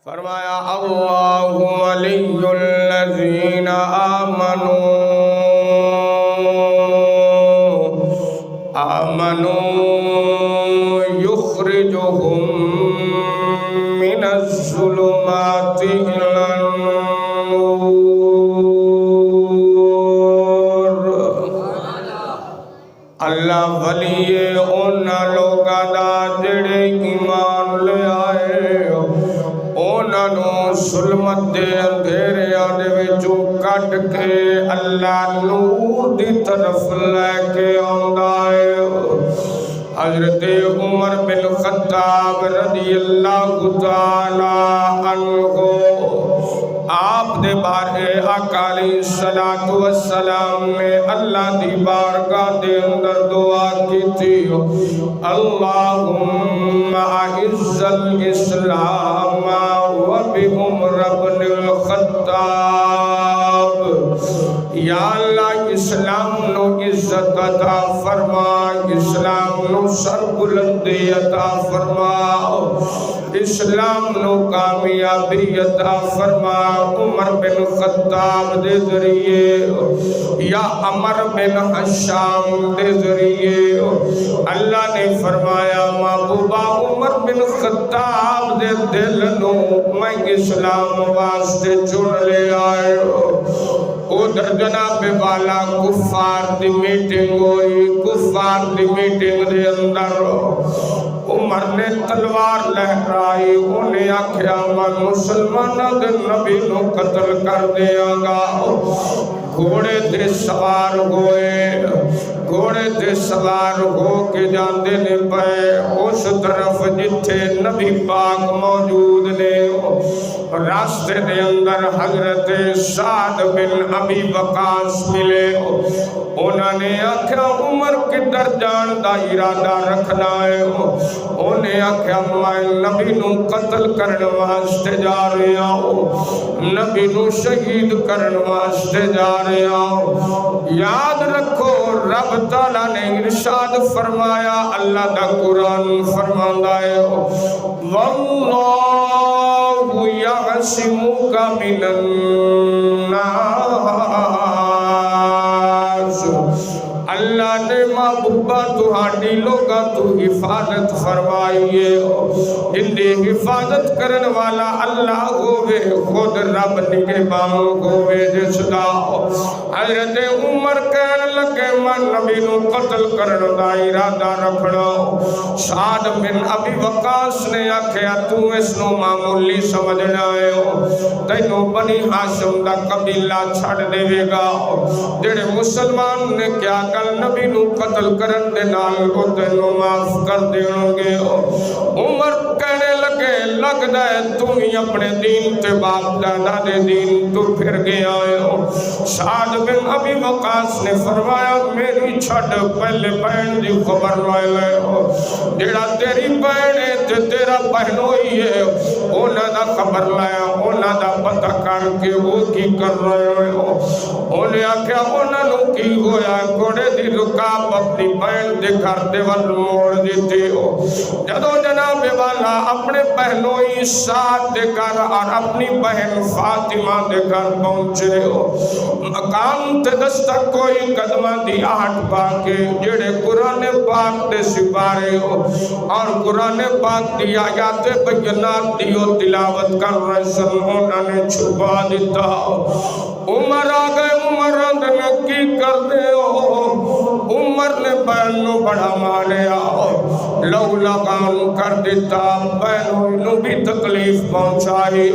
فرمایا اللہ ولی الذین آمنوا یخرجہم من الظلمات الی النور۔ اللہ ولی اونا لوگا دا جڑے ایمان لے آئے انہوں ظلمت دے اندھیرے آنے وچوں کٹ کے اللہ نور دی طرف لے کے آندائے۔ حضرت عمر بن خطاب رضی اللہ تعالی عنہ آپ دے بارے آقا علیہ السلام نے اللہ دی بارگاہ دے اندر دعا کی تھی، اللہم اعز الاسلام وبعمر بن الخطاب۔ یا اللہ اسلام نو عزت عطا فرما، اسلام نو سر بلندی عطا فرما، اسلام نو کامیابی عطا فرما۔ عمر بن خطاب دے ذریعے یا عمر بن حشام دے ذریعے اللہ نے فرمایا محبوبہ عمر بن خطاب دے دل نو میں اسلام واسطے چن لے آئے۔ ادھر جناب والا کفار دی میٹنگ ہوئی، کفار دی میٹنگ دے اندر عمر نے تلوار لہرائی، انہیں آکھیا میں مسلمانہ دے نبی نو قتل کر دیا گا۔ گھوڑے دے سوار ہوئے، گھوڑے دے سوار ہو کے جاندے نے پے اس طرف جتھے نبی پاک موجود نے۔ راستے دے اندر حضرت سعد بن ابی وقاص ملے، انہوں نے آکھیا عمر کدھر جان دا ارادہ رکھنا ہے؟ انہیں آکھیا میں نبی نو قتل کرنے واسطے جا رہا ہوں، نبی نو شہید کرنے واسطے جا رہا ہوں۔ یاد رکھو رب تعالیٰ نے ارشاد فرمایا، اللہ دا قرآن فرماندا ہے واللہ یعصمک من الناس۔ اللہ نے محبوبہ تہاڈی لوگاں تو حفاظت فرمائیے، اندی حفاظت کرن والا اللہ ہوئے، خود رب نگہبان ہوئے جس دا۔ حضرت عمر کہنے لگے میں نبی نو قتل کرن دا ارادہ رکھنا۔ سعد بن ابی وقاص نے آکھیا تو اس نو معمولی سمجھنا ہے، تینوں بنی ہاشم دا قبیلہ چھڑ دے گا۔ جڑے مسلمان نے کیا کل نبی نو قتل کرن دے نال او تینوں معاف کر دیوں گے۔ عمر کہنے لگے لگدا ہے تم ہی اپنے دین تے باپ دادا دے دین تو پھر گیا ہے۔ سعد بن ابی وقاص نے فرمایا میری چھڑ پہلے بہن دی خبر لے، جڑا تیری بہن ہے تے تیرا بہنوئی ہے، انہاں دا خبر لایا، انہاں دا پتہ کر کے وہ کی کر رہے ہو۔ انہیں آکھیا انہاں نو کی ہویا، گھوڑے دی رکاب اپنی بہن دے گھر دے ول موڑ دیتے ہو۔ جدو جناب والا اپنے بہنوئی سعد دے گھر اور اپنی بہن فاطمہ دے گھر پہنچے ہو، مقام تے دستک کوئی قدمہ دی آہٹ پاکے جڑے قرآن پاک دے سپارے ہو اور قرآن پاک دی آیات بینات دیو تلاوت کر رہے سن، انہوں نے چھپا دیتا۔ عمر آگئے، عمر اندنے کی کر دے ہو؟ عمر نے بہن نو بڑا ماریا، لو لگان کر دیتا، بہنوں نو بھی تکلیف پہنچائی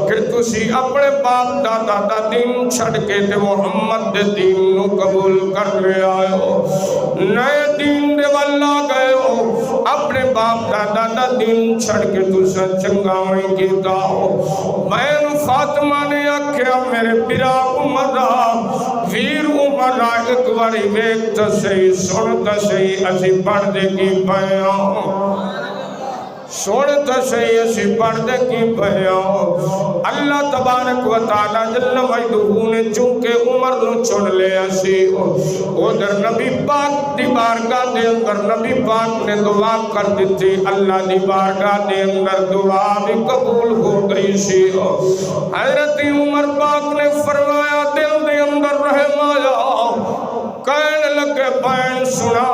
کہ تسی اپنے باپ دادا دا دین چھڑ کے تے محمد دے دین نو قبول کر لے آئے ہو، نئے دین دے والا گئے ہو، اپنے باپ دادا دا دین چھڑ کے تسا چنگاویں کیتا ہو۔ بہن فاطمہ نے آکھیا میرے پیرا عمرہ ویر عمرہ ایک باری ویکھتا صحیح سنتا صحیح اسی پڑھ دے کی بیان۔ سن تو صحیح اسی پڑھتے کی پہیا اللہ تبارک و تعالی جل مجدہ نے چونکہ عمر نو چن لے اسی ادھر نبی پاک دی بارگاہ دے اندر نبی پاک نے دعا کر دیتی اللہ دی بارگاہ دے اندر دعا بھی قبول ہو گئی سی حضرت عمر پاک نے فرمایا دل دے اندر رحم آیا کہنے لگے بین سنا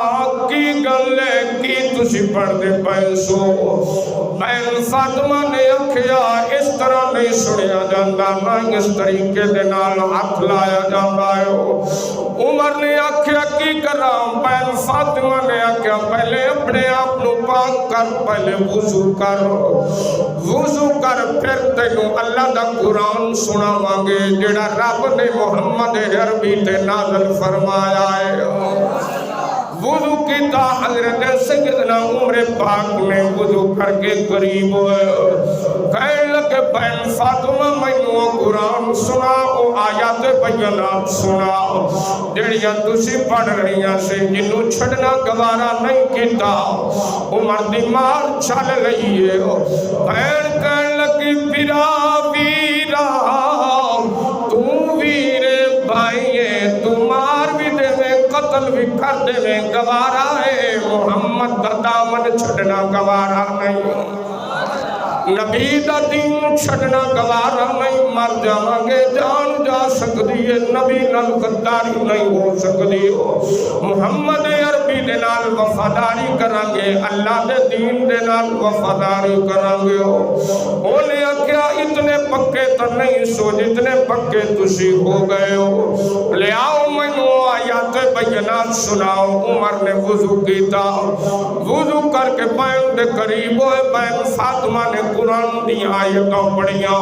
کی گلے کی تسی پڑھ دے بین سو بین فاطمہ نے اکھیا اس طرح نہیں سنیا جاندہ نہ اس طریقے دے نال ہاتھ لایا جاندہ ہے عمر نے اکھیا کی کر رہا ہوں بین فاطمہ نے اکھیا پہلے اپنے آپ نو پاک کر پہلے وضو کر پھر تینوں اللہ دا قرآن سنا مانگے جڑا رب نے محمد عربی تے نازل فرمایا وضو کیتا حضرت سیدنا عمر پاک نے وضو کر کے قریب ہوئے کہنے لگے بہن فاطمہ مینوں قرآن سنا او آیات بینات سنا جڑیاں تسی پڑھ رہیاں سے جنوں چھڑنا گوارا نہیں کیتا عمر دی مار چل رہی ہے بہن کہنے لگی ویرا ویرا تو ویرے بھائیے تمہار بھی دے میں قتل بھی کر دے میں گوارا ہے محمد دا دامن چھڑنا گوارا نہیں نبی دا دین چھڑنا گوارا نہیں مر جاؤں گے جان جا سکتی ہے نبی نال غداری نہیں ہو سکتی ہو محمد عربی دے نال وفاداری کرانگے اللہ دے دین دے نال وفاداری کرانگے انہیں کیا اتنے پکے تو نہیں سو جتنے پکے تسی ہو گئے ہو لے آؤ منو آیات بینات سناؤ عمر نے وضو کیتا وضو کر کے بین دے قریب ہوئے بین فاطمہ نے قرآن دی آیتوں پڑھیاں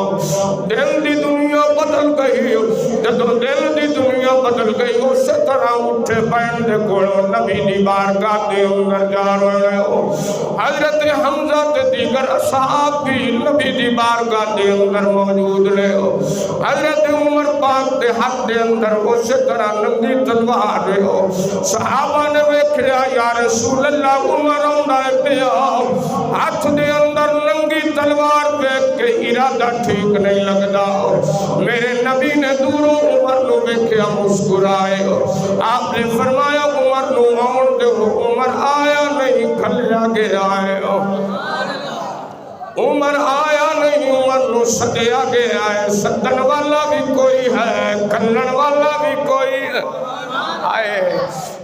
دل دی دنیا بدل گئی جدو دل دی دنیا بدل گئی اس طرح اٹھے بین دے کھولو نبی دی بارگاہ دے اندر جا رہے ہو حضرت حمزہ تے دیگر اصحاب بھی نبی دی بارگاہ دے اندر موجود لے ہو حضرت عمر پاک دے حق دے اندر اس طرح ننگی تلوار رہے ہو صحابہ نے ویکھیا یا رسول اللہ عمر آندہ پیا ہاتھ دے اندر ننگی تلوار بیک کے ارادہ ٹھیک نہیں لگدا میرے نبی نے دوروں عمر نو ویکھیا مسکرائے آپ نے فرمایا عمر نو آن دے عمر آیا نہیں کھلیا گیا ہے عمر آیا نہیں عمر نو سدیا گیا ہے سدن والا بھی کوئی ہے کھلن والا بھی کوئی ہے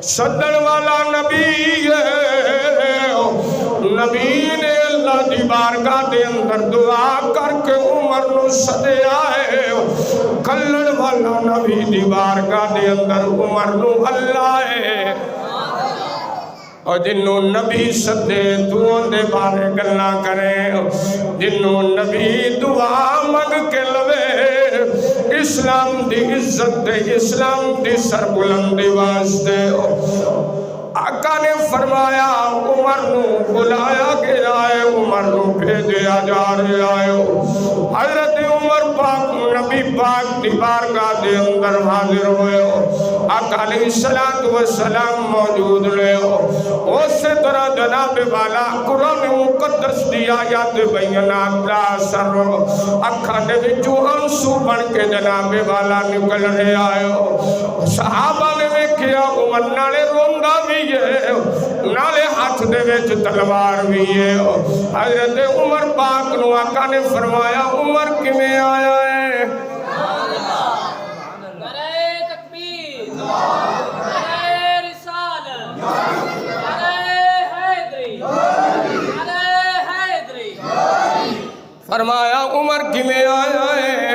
سدن والا نبی ہے نبی نے اللہ دی بارگاہ دے اندر دعا کر کے عمر نو سدیا ہے کھلن والا نبی دی بارگاہ دے اندر عمر نو اللہ ہے اور جنہوں نبی سدے دعاں دے بارے گلنا کریں جنہوں نبی دعا مگ کے لوے اسلام دی عزت دے اسلام دی سربلندی واسطے آقا نے فرمایا عمر نو بلایا گیا ہے عمر نو بھیجیا جا رہا ہے حضرت عمر پاک نبی پاک دی بارگاہ دے اندر حاضر ہوئے آقا علیہ السلام موجود لے اسی طرح جناب والا قرآن مقدس دی آیات بینات دا اثر اکھا دے وچوں آنسو بن کے جناب والا نکل رہے آئے صحابہ نے ویکھیا عمر نالے روندا بھی ہے نالے ہاتھ دے وچ تلوار بھی ہے حضرت عمر پاک نو آقا نے فرمایا عمر کیویں آیا ہے فرمایا عمر کیویں آیا ہے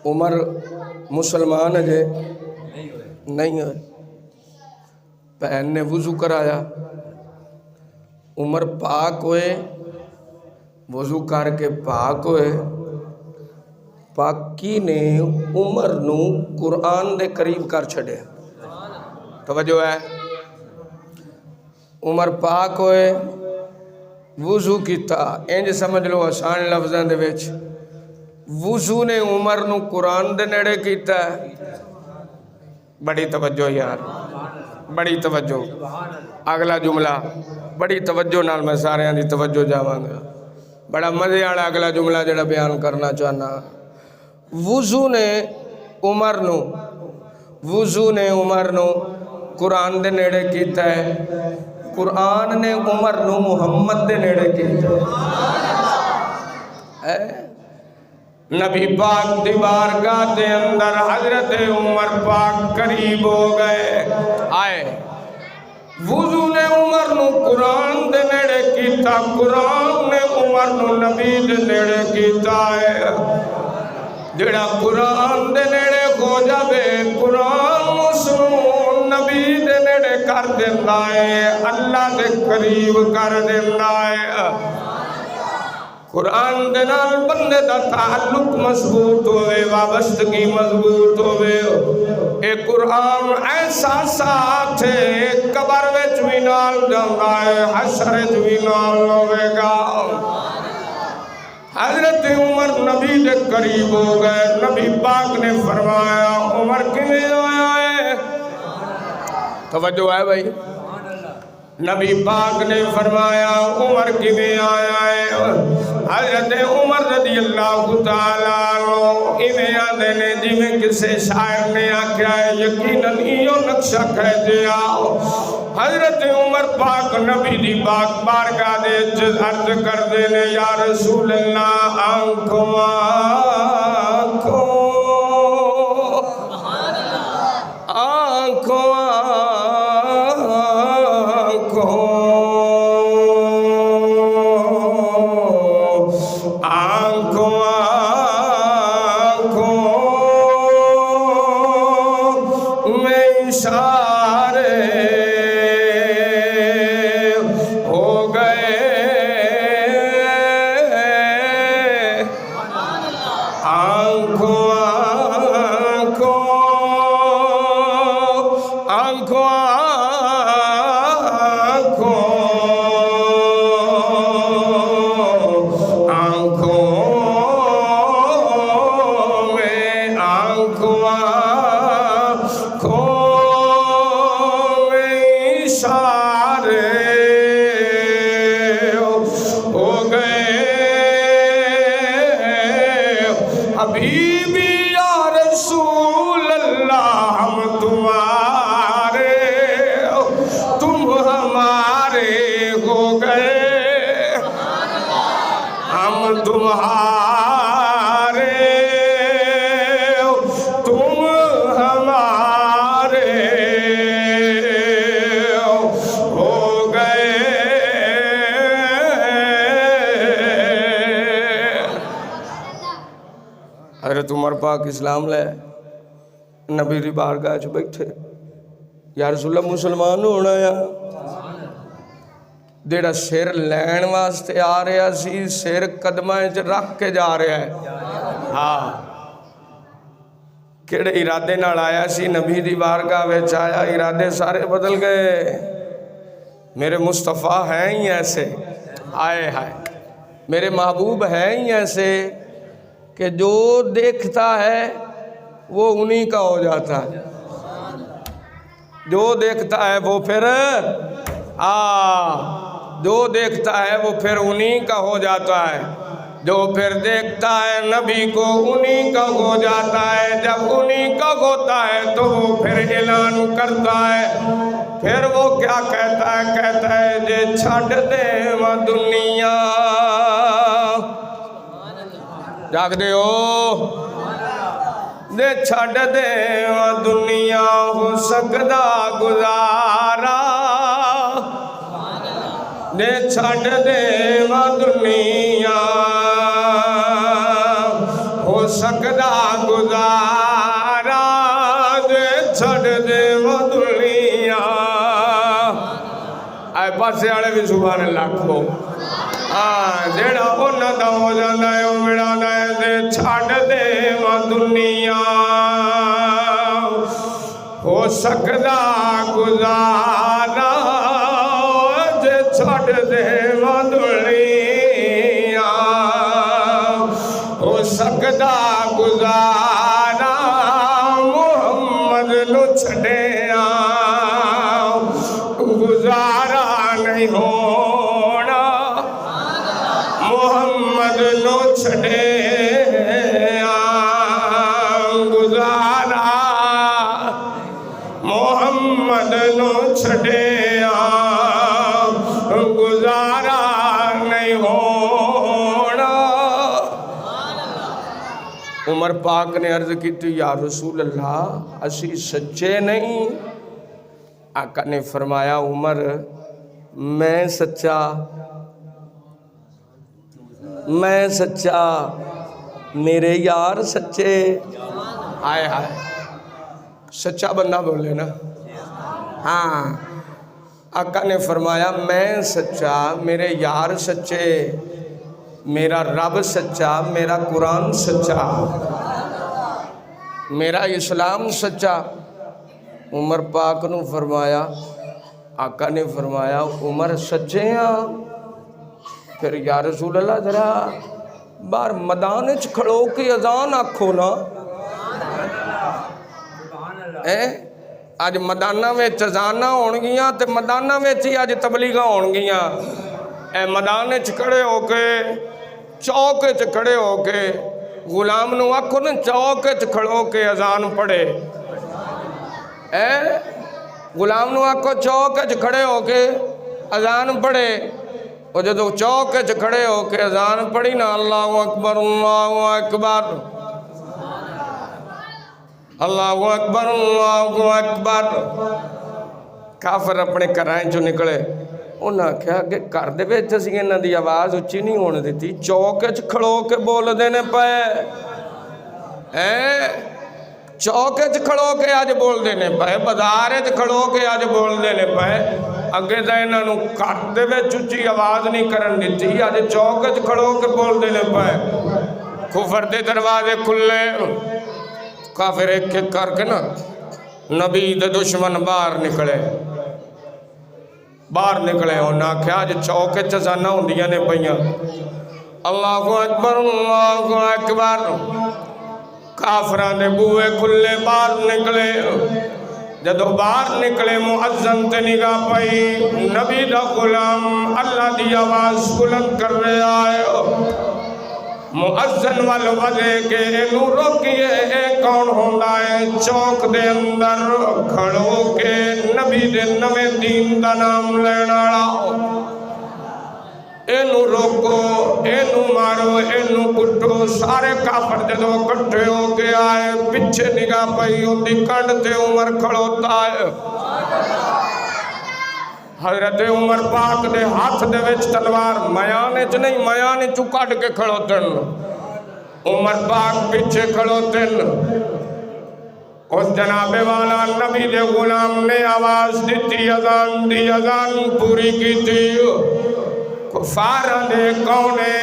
عمر مسلمان ہے نہیں ہے بہن نے وضو کرایا عمر پاک ہوئے وضو کر کے پاک ہوئے پاکی نے عمر نو قرآن دے قریب کر چھڑے توجہ ہے عمر پاک ہوئے وضو کیتا انج سمجھ لو آسان لفظاں دے وچ وضو نے عمر نو قرآن دے نیڑے کیتا ہے بڑی توجہ یار بڑی توجہ اگلا جملہ بڑی توجہ نال میں سارے دی توجہ جاواں گا بڑا مزے والا اگلا جملہ جڑا بیان کرنا چاہنا وضو نے عمر نو قرآن دے نیڑے کیتا ہے قرآن نے عمر نو محمد دے نیڑے کیتا ہے نبی پاک دی بارگاہ دے اندر حضرت عمر پاک قریب ہو گئے آئے وضو نے عمر نو قرآن دے نیڑے کیتا قرآن نے عمر نو نبی دے نیڑے کیتا ہے جڑا قرآن دے نیڑے ہو جاوے قرآن اس نو نبی دے نیڑے کر دیندا ہے اللہ دے قریب کر دیندا ہے قرآن دے نال بندے دا تعلق مضبوط ہوئے وابستگی مضبوط ہوئے اے قرآن ایسا ساتھ ہے قبر وچ وی نال جاندا ہے حشر وچ وی نال ہوے گا حضرت عمر نبی دے قریب ہو گئے نبی پاک نے فرمایا عمر کیویں آیا ہے توجہ ہے بھائی نبی پاک نے فرمایا عمر کیویں آیا ہے حضرت عمر رضی اللہ تعالیٰ عنہ ایویں آندے نے جویں کسے شاعر نے آکھیا ہے یقیناً ایو نقشہ کہہ دیا حضرت عمر پاک نبی دی پاک بارگاہ دے عرض کردے نے یا رسول اللہ آنکھوں حضرت عمر پاک اسلام لے نبی دی بارگاہ چ بیٹھے یا رسول اللہ مسلمان ہونا یا جیڑا سر لین واسطے آ رہا سی سر قدمہ چ رکھ کے جا رہا ہے ہاں کیڑے ارادے نال آیا سی نبی دی بارگاہ وچ آیا ارادے سارے بدل گئے میرے مصطفیٰ ہیں ہی ایسے آئے ہائے میرے محبوب ہیں ہی ایسے کہ جو دیکھتا ہے وہ انہی کا ہو جاتا ہے جو دیکھتا ہے وہ پھر جو دیکھتا ہے وہ پھر انہی کا ہو جاتا ہے جو پھر دیکھتا ہے نبی کو انہی کا ہو جاتا ہے جب انہی کا ہوتا ہے تو وہ پھر اعلان کرتا ہے پھر وہ کیا کہتا ہے جے چھڑ دے وہ دنیا جاگ دے ہو دے چھڑ دے وہ دنیا ہو سکدا گزارا دے چھڑ دے وہ دنیا ہو سکدا گزارا دے چھڑ دے وہ دنیا آئے پاسے آڑے بھی سبحان اللہ کھو جیڑا ہونا دا ہو جانا ہے وہ میڑا ہے دے چھڑ دے وہ دنیا ہو سکدا گزارا دے چھڑ دے وہ دنیا ہو سکدا گزارا محمد نو چھڑیا محمد نو چھڑیا گزارا نہیں ہونا۔ عمر پاک نے عرض کی تھی یا رسول اللہ اسی سچے نہیں؟ آقا نے فرمایا عمر میں سچا میرے یار سچے۔ آئے ہائے سچا بندہ بولے نا۔ ہاں آقا نے فرمایا میں سچا، میرے یار سچے، میرا رب سچا، میرا قرآن سچا، میرا اسلام سچا۔ عمر پاک نو فرمایا، آقا نے فرمایا عمر سچے ہیں؟ پھر یا رسول اللہ ذرا باہر میدان وچ کھڑو کے اذان آکھو نا۔ اج میداناں وچ اذاناں ہون گیاں تے میداناں وچ ہی اج تبلیغاں ہون گیاں۔ اے میدان وچ کھڑے ہو کے چوک وچ کھڑے ہو کے غلام نو آکھو نا چوک وچ کھڑو کے اذان پڑھے۔ غلام نو آکھو چوک وچ کھڑے ہو کے اذان پڑھے۔ اور جدو چوک وچ کھڑے ہو کے اذان پڑھی نا اللہ اکبر اللہ اکبر اللہ اکبر اللہ اکبر، کافر اپنے گھراں چوں نکلے۔ انہاں کہا کہ گھر دے وچ اسی انہاں دی آواز اچھی نہیں ہون دتی، چوک وچ کھڑو کے بول دینے پئے۔ چوک وچ کھڑو کے اج بول دینے پئے، بازار وچ کھڑو کے اج بول دینے پئے۔ اگے تے انہاں نوں گھر دے وچ اچھی آواز نہیں کرن دتی، اج چوک وچ کھڑو کے بول دینے پئے۔ کفر دے دروازے کھلے، کافر ایک ایک کر کے نا نبی دے دشمن باہر نکلے۔ انہاں کہا اج چوک وچ اذاناں ہوندیاں نے پئیاں۔ اللہ اکبر اللہ اکبر، کافراں دے بوئے کھلے باہر نکلے۔ جدو باہر نکلے مؤذن تے نگاہ پئی، نبی دا غلام اللہ دی آواز بلند کر رہا ہے۔ مؤذن وال وجے کہ اینو روکیے، اے کون ہوندا ہے چوک دے اندر کھڑو کے نبی دے نویں دین دا نام لین والا؟ اینو روکو، اینو مارو، اینو کٹو۔ سارے کافر جدو کٹھے ہو کے آئے، پیچھے نگاہ پئی اندی کنڈ تے عمر کھڑوتا ہے۔ حضرت عمر پاک دے ہاتھ دے وچ تلوار، میانے چ نہیں، میانے چو کٹ کے کھڑوتن۔ عمر پاک پیچھے کھڑوتن۔ اس جناب والا نبی دے غلام نے آواز دیتی، اذان دی، اذان پوری کی تھی۔ کفاراں دے کونے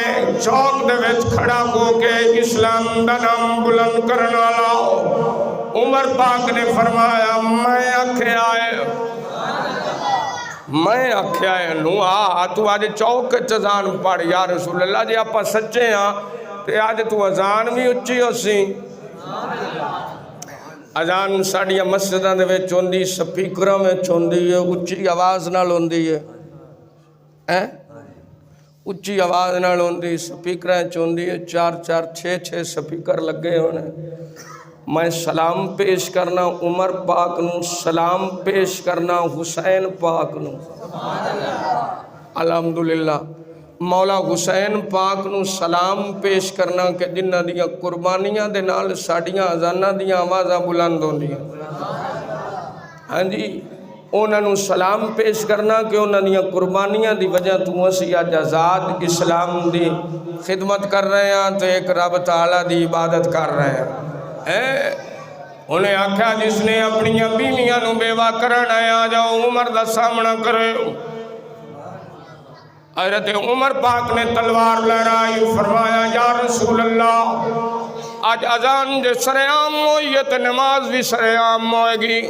چوک دے وچ کھڑا ہو کے اسلام دا نام بلند کرن والا عمر پاک نے فرمایا میں آکھیا ہے نو تو آج چوک اذان پڑھ یا رسول اللہ جی آپ سچے ہاں تے آج تو اذان بھی اچھی ہو سی۔ اذان ساڑیاں مسجداں دے وچ ہوندی، سپیکراں وچ ہوندی ہے، اچھی آواز نال ہوندی ہے، اچھی آواز نال ہوندی، سپیکراں وچ ہوندی ہے، 4 6 سپیکر لگے ہونے۔ میں سلام پیش کرنا عمر پاک نو، سلام پیش کرنا حسین پاک نو، الحمدللہ مولا حسین پاک نو سلام پیش کرنا کہ جنہ دیاں قربانیاں دے نال ساڑیاں اذاناں دیاں آوازاں بلند ہوندیاں۔ ہاں جی، انہاں نو سلام پیش کرنا کہ انہاں دیاں قربانیاں دی وجہ تو اسی اج آزاد اسلام دی خدمت کر رہے ہیں تو ایک رب تعالیٰ دی عبادت کر رہے ہیں۔ انہیں آکھا جس نے اپنی بیویاں نو بیوہ کرنا ہے آ جاؤ عمر دا سامنا کرے۔ حضرت عمر پاک نے تلوار لہرائی، فرمایا یا رسول اللہ آج اذان جے سرعام ہوئی ہے تو نماز بھی سرعام ہوئے گی۔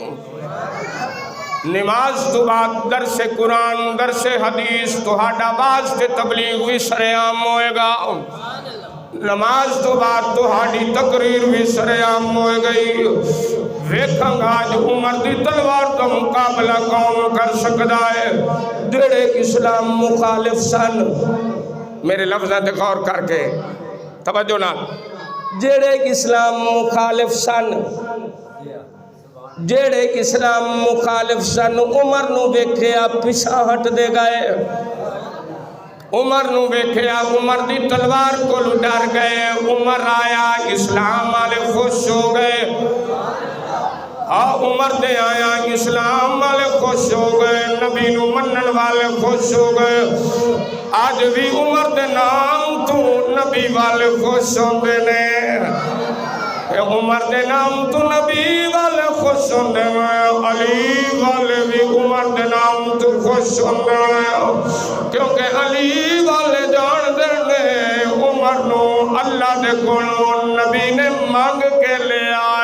نماز تو بعد درس قرآن، درس حدیث تو ہاڈا باز تے تبلیغ بھی سرعام ہوئے گا۔ نماز تو بعد تو ہاڈی تقریر بھی سرعام ہوئے گئی۔ ویکھاں گا آج عمر دی تلوار تو مقابلہ کون کر سکتا ہے؟ جڑے اسلام مخالف سن، میرے لفظاں تے غور کر کے توجہ نہ، جڑے اسلام مخالف سن جیڑے اسلام مخالف سن عمر نو ویکھیا پیچھا ہٹ دے گئے عمر نو ویکھیا عمر دی تلوار کو ڈر گئے عمر آیا اسلام والے خوش ہو گئے عمر دے آیا اسلام والے خوش ہو گئے نبی نو منن والے خوش ہو گئے آج بھی عمر دے نام تو نبی والے خوش ہوندے نے عمر دے نام تو نبی والے خوش ہوندے نے علی والے بھی عمر دے نام تو خوش ہوندے نے کیونکہ علی والے جان دے نے عمر نو اللہ دے کولوں نبی نے مانگ کے لے آیا